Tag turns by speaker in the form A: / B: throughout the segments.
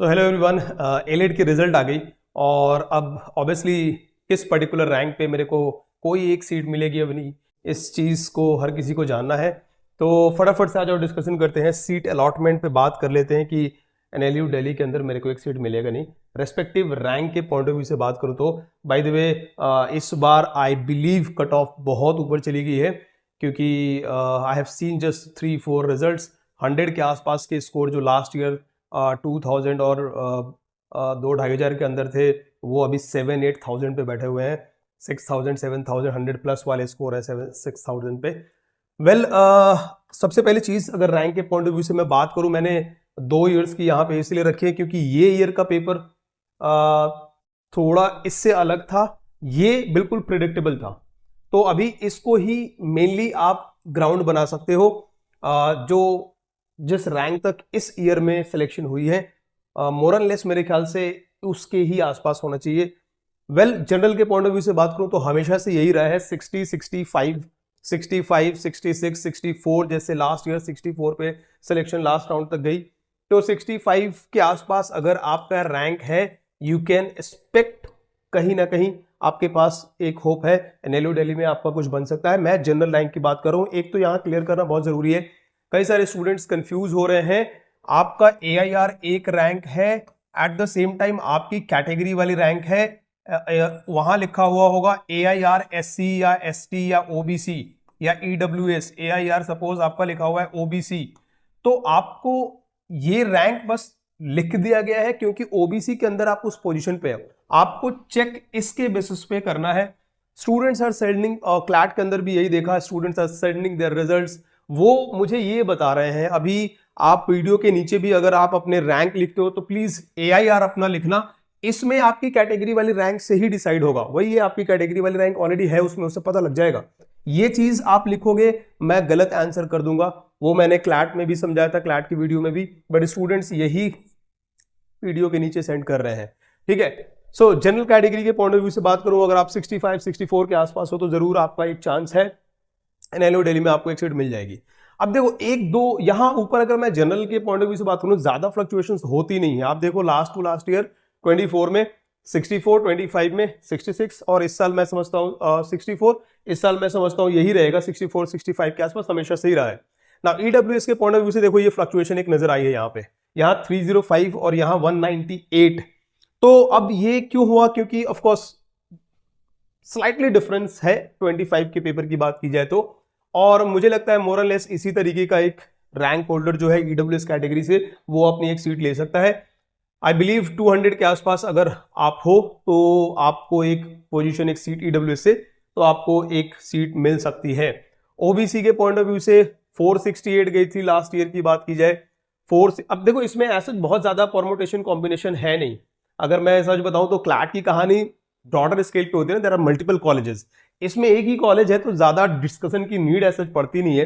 A: So hello everyone, elite की result आ गई और अब ऑब्वियसली किस पर्टिकुलर रैंक पे मेरे को कोई एक सीट मिलेगी अब नहीं, इस चीज़ को हर किसी को जानना है। तो फटाफट से आज और डिस्कशन करते हैं, सीट अलॉटमेंट पे बात कर लेते हैं कि एनएलयू दिल्ली के अंदर मेरे को एक सीट मिलेगा नहीं। रेस्पेक्टिव रैंक के पॉइंट ऑफ व्यू से बात करूँ तो बाय द वे इस बार आई बिलीव कट ऑफ बहुत ऊपर चली गई है, क्योंकि I have seen just 3-4 results 100 के आसपास के स्कोर जो लास्ट ईयर 2000 और 2-2,500 के अंदर थे, वो अभी 7-8,000 पे बैठे हुए हैं। 6,000 7,000 100 प्लस वाले स्कोर है 6,000 पे। सबसे पहली चीज़, अगर रैंक के पॉइंट ऑफ व्यू से मैं बात करूं, मैंने 2 ईयर्स की यहाँ पे इसलिए रखी है क्योंकि ये ईयर का पेपर थोड़ा इससे अलग था, ये बिल्कुल प्रिडिक्टेबल था। तो अभी इसको ही मेनली आप ग्राउंड बना सकते हो। जो जिस रैंक तक इस ईयर में सिलेक्शन हुई है, मोर एंड लेस मेरे ख्याल से उसके ही आसपास होना चाहिए। जनरल के पॉइंट ऑफ व्यू से बात करूं तो हमेशा से यही रहा है 60, 65, 65, 66, 64, जैसे लास्ट ईयर 64 पे सिलेक्शन लास्ट राउंड तक गई। तो 65 के आसपास अगर आपका रैंक है, यू कैन एक्सपेक्ट कहीं ना कहीं आपके पास एक होप है, एनएलयू दिल्ली में आपका कुछ बन सकता है। मैं जनरल रैंक की बात कर रहा हूं। एक तो यहां क्लियर करना बहुत जरूरी है, कई सारे स्टूडेंट्स कंफ्यूज हो रहे हैं। आपका AIR एक रैंक है, एट द सेम टाइम आपकी कैटेगरी वाली रैंक है, वहां लिखा हुआ होगा AIR SC या ST या OBC या EWS। AIR सपोज आपका लिखा हुआ है OBC, तो आपको ये रैंक बस लिख दिया गया है क्योंकि OBC के अंदर आप उस पोजीशन पे हो। आपको चेक इसके बेसिस पे करना है। स्टूडेंट्स आर सेंडिंग, क्लैट के अंदर भी यही देखा, students are sending their results. वो मुझे ये बता रहे हैं, अभी आप वीडियो के नीचे भी अगर आप अपने रैंक लिखते हो तो प्लीज AIR अपना लिखना। इसमें आपकी कैटेगरी वाली रैंक से ही डिसाइड होगा, वही है आपकी कैटेगरी वाली रैंक ऑलरेडी है उसमें, उससे पता लग जाएगा। ये चीज आप लिखोगे, मैं गलत आंसर कर दूंगा। वो मैंने क्लैट में भी समझाया था, क्लैट की वीडियो में भी, बट स्टूडेंट्स यही वीडियो के नीचे सेंड कर रहे हैं। ठीक है, सो जनरल कैटेगरी के पॉइंट ऑफ व्यू से बात करूं, अगर आप 65, 64 के आसपास हो तो जरूर आपका एक चांस है, एनएलयू दिल्ली में आपको एक सीट मिल जाएगी। अब देखो, एक दो यहां ऊपर अगर मैं जनरल के पॉइंट ऑफ व्यू से बात करूं, ज्यादा फ्लक्चुएशंस होती नहीं है। आप देखो लास्ट टू लास्ट ईयर 24 में 64, 25 में 66, और इस साल मैं समझता हूं 64, इस साल मैं समझता हूं यही रहेगा 64, 65 के आसपास, हमेशा सही रहा है ना। EWS के पॉइंट ऑफ व्यू से देखो, ये फ्लक्चुएशन एक नजर आई है यहाँ पे, यहाँ 305 और यहाँ 198। तो अब ये क्यों हुआ? क्योंकि ऑफकोर्स स्लाइटली डिफरेंस है 25 के पेपर की बात की जाए तो, और मुझे लगता है मोर और लेस इसी तरीके का एक रैंक होल्डर जो है EWS कैटेगरी से, वो अपनी एक सीट ले सकता है। आई बिलीव 200 के आसपास अगर आप हो तो आपको एक पोजीशन, एक सीट EWS से, तो आपको एक सीट मिल सकती है। OBC के पॉइंट ऑफ व्यू से 468 गई थी लास्ट ईयर की बात की जाए। अब देखो, इसमें ऐसा बहुत ज्यादा परमुटेशन कॉम्बिनेशन है नहीं। अगर मैं सच बताऊं तो क्लैट की कहानी ब्रॉडर स्केल पे होती है ना, देयर आर मल्टीपल कॉलेजेस, इसमें एक ही कॉलेज है तो ज्यादा डिस्कशन की नीड ऐसा पड़ती नहीं है।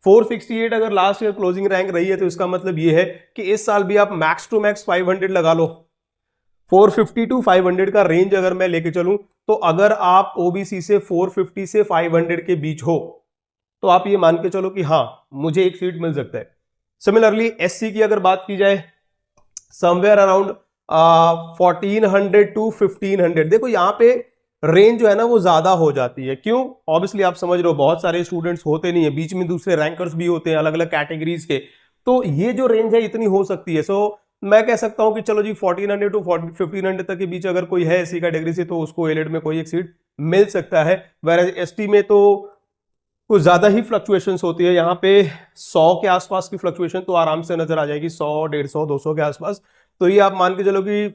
A: 468 अगर लास्ट ईयर क्लोजिंग रैंक रही है तो इसका मतलब ये है कि इस साल भी आप मैक्स टू मैक्स 500 लगा लो। 450 टू 500 का रेंज अगर मैं लेके चलूं, तो अगर आप OBC से 450 से 500 के बीच हो तो आप ये मान के चलो कि हाँ, मुझे एक सीट मिल सकता है। सिमिलरली SC की अगर बात की जाए, समवेयर अराउंड 1400 टू 1500। देखो यहाँ पे रेंज जो है ना वो ज्यादा हो जाती है। क्यों? ऑब्वियसली आप समझ रहे हो, बहुत सारे स्टूडेंट्स होते नहीं है, बीच में दूसरे रैंकर्स भी होते हैं अलग अलग कैटेगरीज के, तो ये जो रेंज है इतनी हो सकती है। सो मैं कह सकता हूं कि चलो जी 1400 टू 1500 तक के बीच अगर कोई है ऐसी कैटेगरी से, तो उसको एलिट में कोई एक सीट मिल सकता है। वेयर ST में तो कुछ ज्यादा ही फ्लक्चुएशंस होती है, यहाँ पे 100 के आसपास की फ्लक्चुएशन तो आराम से नजर आ जाएगी, 100, 150, 200 के आसपास। तो ये आप मान के चलो कि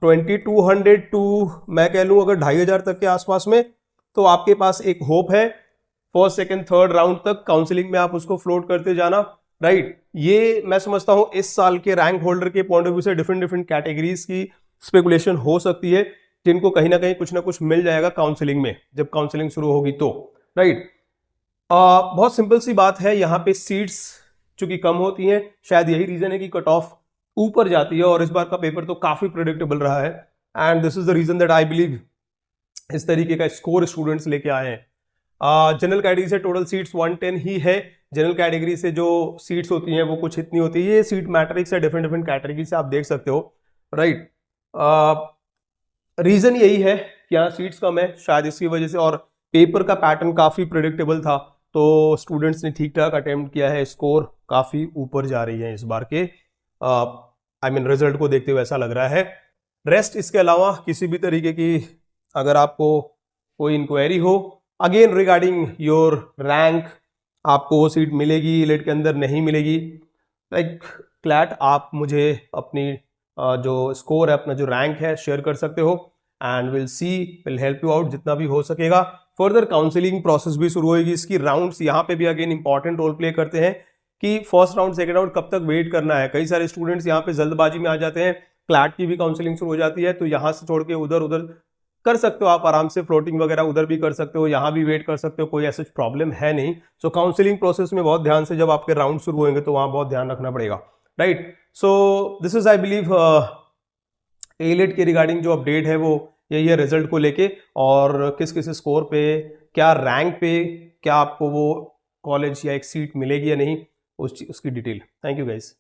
A: 2200 टू मैं कह लूं अगर 2500 तक के आसपास में, तो आपके पास एक होप है। फर्स्ट, सेकंड, थर्ड राउंड तक काउंसलिंग में आप उसको फ्लोट करते जाना, राइट। ये मैं समझता हूं इस साल के रैंक होल्डर के पॉइंट ऑफ व्यू से डिफरेंट डिफरेंट कैटेगरीज की स्पेकुलेशन हो सकती है, जिनको कहीं ना कहीं कुछ ना कुछ मिल जाएगा काउंसलिंग में, जब काउंसलिंग शुरू होगी तो, राइट। बहुत सिंपल सी बात है, यहाँ पे सीट्स चूंकि कम होती हैं, शायद यही रीजन है कि कट ऑफ ऊपर जाती है, और इस बार का पेपर तो काफी प्रेडिक्टेबल रहा है, and this is the reason that I believe इस तरीके का स्कोर स्टूडेंट्स लेके आए हैं। जनरल कैटेगरी से टोटल सीट्स 110 ही है। जनरल कैटेगरी से जो सीट्स होती हैं वो कुछ इतनी होती है। ये सीट मैट्रिक्स है डिफरेंट डिफरेंट कैटेगरी से, आप देख सकते हो, राइट। रीजन यही है कि यहाँ सीट्स कम है शायद इसकी वजह से, और पेपर का पैटर्न काफी प्रिडिक्टेबल था, तो स्टूडेंट्स ने ठीक ठाक अटेम्प्ट किया है। स्कोर काफी ऊपर जा रही है इस बार के रिजल्ट को देखते हुए ऐसा लग रहा है। रेस्ट इसके अलावा किसी भी तरीके की अगर आपको कोई इंक्वायरी हो अगेन रिगार्डिंग योर रैंक, आपको वो सीट मिलेगी लेट के अंदर नहीं मिलेगी, लाइक क्लैट, आप मुझे अपनी जो स्कोर है, अपना जो रैंक है शेयर कर सकते हो, and will see, will help you out जितना भी हो सकेगा। फर्दर काउंसलिंग प्रोसेस भी शुरू होगी। इसकी राउंड्स यहाँ पे भी अगेन इंपॉर्टेंट रोल प्ले करते हैं कि फर्स्ट राउंड सेकंड राउंड कब तक वेट करना है। कई सारे स्टूडेंट्स यहाँ पे जल्दबाजी में आ जाते हैं, क्लैट की भी काउंसलिंग शुरू हो जाती है, तो यहाँ से छोड़ के उधर उधर कर सकते हो आप आराम से, फ्लोटिंग वगैरह उधर भी कर सकते हो, यहाँ भी वेट कर सकते हो, कोई ऐसा प्रॉब्लम है नहीं। सो काउंसलिंग प्रोसेस में बहुत ध्यान से, जब आपके राउंड शुरू होंगे तो वहाँ बहुत ध्यान रखना पड़ेगा, right. So this is I believe AILET के रिगार्डिंग जो अपडेट है वो यही है रिजल्ट को लेके, और किस किस स्कोर पे, क्या रैंक पे, क्या आपको वो कॉलेज या एक सीट मिलेगी या नहीं, उसकी डिटेल। Thank you guys.